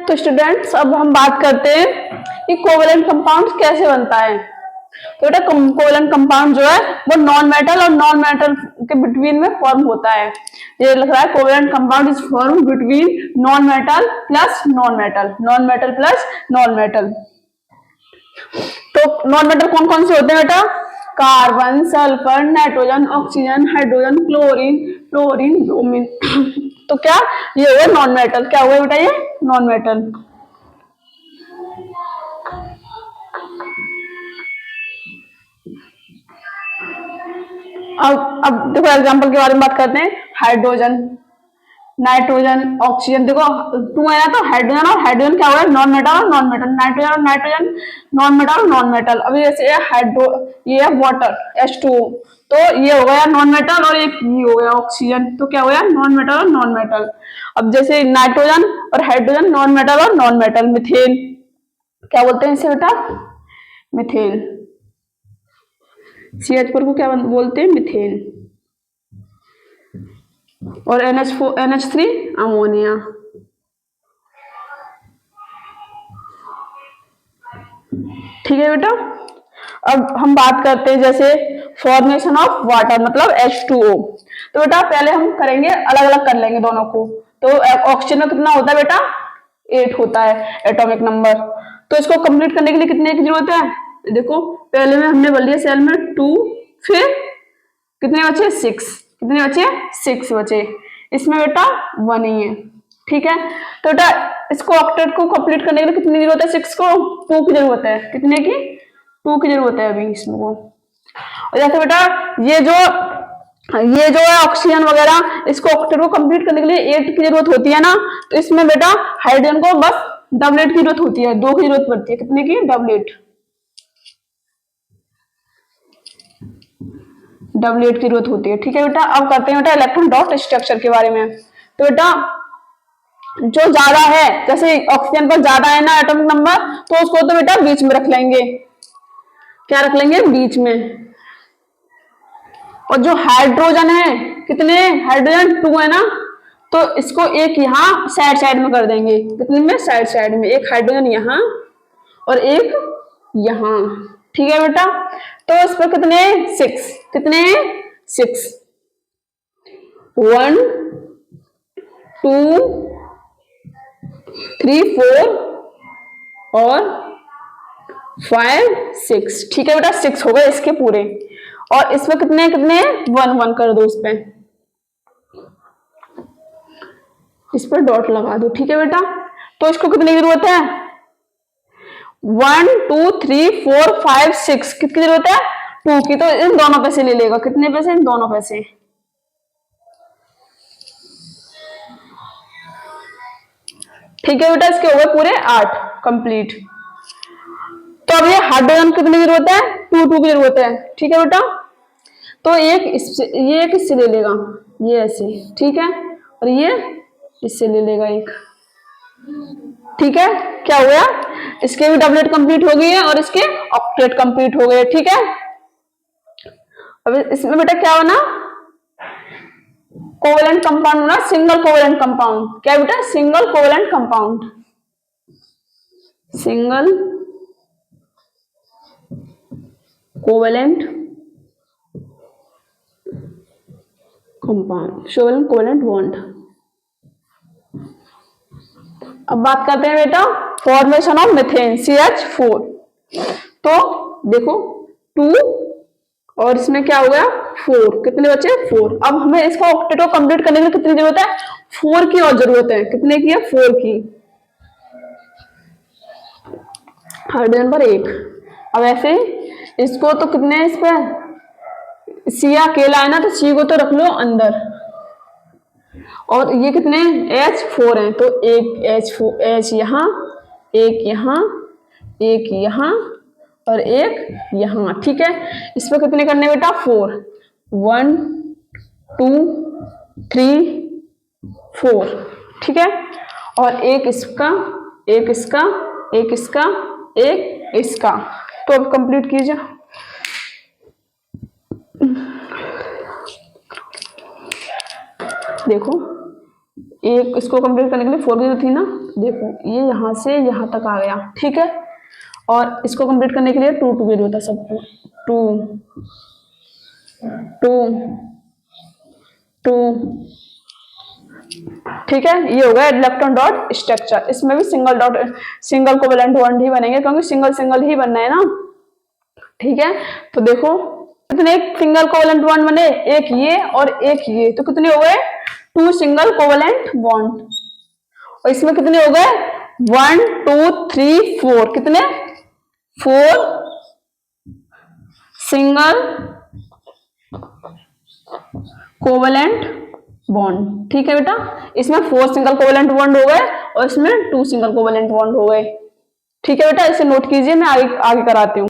तो स्टूडेंट्स अब हम बात करते हैं कि कोवेलेंट कंपाउंड कैसे बनता है। तो बेटा कोवेलेंट कंपाउंड जो है वो नॉन मेटल और नॉन मेटल के बिटवीन में फॉर्म होता है। ये लिख रहा है covalent compound is form between non metal plus non metal, non metal plus non metal. तो नॉन मेटल कौन कौन से होते हैं बेटा? Carbon, sulphur, nitrogen, oxygen, hydrogen, chlorine, fluorine, bromine. तो क्या ये हुए नॉन मेटल? क्या हुए बेटा ये नॉन मेटल। अब देखो एग्जांपल के बारे में बात करते हैं। हाइड्रोजन, नाइट्रोजन, ऑक्सीजन, देखो टू है ना, तो हाइड्रोजन और हाइड्रोजन क्या हुआ? नॉन मेटल और नॉन मेटल। नाइट्रोजन और नाइट्रोजन नॉन मेटल और नॉन मेटल। अभी जैसे ये है वाटर H2O, तो ये हो गया नॉन मेटल और एक ये हो गया ऑक्सीजन, तो क्या हो गया? नॉन मेटल और नॉन मेटल। अब जैसे नाइट्रोजन और हाइड्रोजन नॉन मेटल और नॉन मेटल। मिथेन, क्या बोलते हैं इसे बेटा? मिथेन। CH4 को क्या बोलते हैं? मिथेन। और NH3 अमोनिया। ठीक है बेटा। अब हम बात करते हैं जैसे फॉर्मेशन ऑफ वाटर मतलब H2O। तो बेटा पहले हम करेंगे अलग अलग कर लेंगे दोनों को। तो ऑक्सीजन में कितना होता है बेटा? 8 होता है एटॉमिक नंबर। तो इसको कंप्लीट करने के लिए कितने की जरूरत है? देखो पहले में हमने बोल दिया सेल में 2, फिर कितने बचे? 6। कितने बचे? 6 बचे। इसमें बेटा 1 ही है। ठीक है, तो बेटा इसको ऑक्टेट को कंप्लीट करने के लिए कितनी जरूरत है? 6 को 2 की जरूरत है। कितने की? 2 की जरूरत है अभी इसमें को। और जैसे बेटा ये जो है ऑक्सीजन वगैरह, इसको ऑक्टेट को कंप्लीट करने के लिए 8 की जरूरत होती है ना, तो इसमें बेटा हाइड्रोजन को बस डबलेट की जरूरत होती है, 2 की जरूरत पड़ती है। कितने की? डबलेट की जरूरत होती है। ठीक है बेटा। अब करते हैं बेटा इलेक्ट्रॉन डॉट स्ट्रक्चर के बारे में। तो बेटा जो ज्यादा है, जैसे ऑक्सीजन पर ज्यादा है ना एटॉमिक नंबर, तो उसको तो बेटा बीच में रख लेंगे। क्या रख लेंगे? बीच में। और जो हाइड्रोजन है, कितने? हाइड्रोजन 2 है ना, तो इसको एक यहाँ साइड साइड में कर देंगे। कितने में? साइड साइड में। एक हाइड्रोजन यहाँ और एक यहाँ। ठीक है बेटा। तो इस पर कितने? 6। कितने? 6। 1 2 3 4 और 5 6। ठीक है बेटा, 6 हो गए इसके पूरे। और इसमें कितने कितने? 1 1 कर दो इस पर डॉट लगा दो। ठीक है बेटा। तो इसको कितने की जरूरत है? 1 2 3 4 5 6। कितनी जरूरत है? 2 की। तो इन दोनों पैसे ले लेगा। कितने पैसे? इन दोनों पैसे। ठीक है बेटा, इसके हो गए पूरे 8 कंप्लीट। तो अब ये हाइड्रोजन कितनी की जरूरत है? 2 की जरूरत है। ठीक है बेटा। तो ये एक इससे ले लेगा, ये ऐसे। ठीक है, और ये इससे ले लेगा एक। ठीक है, क्या हो गया? इसके भी डबलेट कंप्लीट हो गई है और इसके ऑक्टेट कंप्लीट हो गए। ठीक है। अब इसमें बेटा क्या होना? कोवेलेंट कंपाउंड होना, सिंगल कोवेलेंट कंपाउंड। क्या बेटा? Single covalent compound. Single covalent compound, शोवेलेंट कोवेलेंट बॉन्ड। अब बात करते हैं बेटा फॉर्मेशन ऑफ मीथेन CH4। तो देखो 2 और इसमें क्या हो गया? 4। कितने बचे? 4। अब हमें इसका ऑक्टेट को कंप्लीट करने के लिए कितनी जरूरत है? 4 की और जरूरत है। कितने की है? 4 की। हाइड्रोजन पर 1। अब ऐसे इसको तो कितने है इस पर? C अकेला है ना, तो C को तो रख लो अंदर। और ये कितने? H4 है, तो एक H यहाँ, एक यहाँ, एक यहाँ और एक यहाँ। ठीक है, इस पर कितने करने बेटा? 4। 1 2 3 4। ठीक है, और एक इसका, एक इसका, एक इसका, एक इसका। तो अब कंप्लीट कीजिए। देखो एक इसको कंप्लीट करने के लिए 4 की जरूरत थी ना, देखो ये यहाँ से यहाँ तक आ गया, ठीक है। और इसको कंप्लीट करने के लिए 2 2 की जरूरत है सबको, 2 2 2, ठीक है। ये हो गया इलेक्ट्रॉन डॉट स्ट्रक्चर। इसमें भी सिंगल कोवेलेंट बॉन्ड ही बनेंगे क्योंकि सिंगल सिंगल ही बनना है ना, ठीक है। तो देखो कितने सिंगल कोवेलेंट बॉन्ड बने, एक ये और एक ये, तो कितने हो गए 2 सिंगल कोवेलेंट बॉन्ड। और इसमें कितने हो गए 1 2 3 4, कितने 4 सिंगल कोवेलेंट बॉन्ड, ठीक है बेटा। इसमें 4 सिंगल कोवेलेंट बॉन्ड हो गए और इसमें 2 सिंगल कोवेलेंट बॉन्ड हो गए, ठीक है बेटा। इसे नोट कीजिए, मैं आगे आगे कराती हूँ।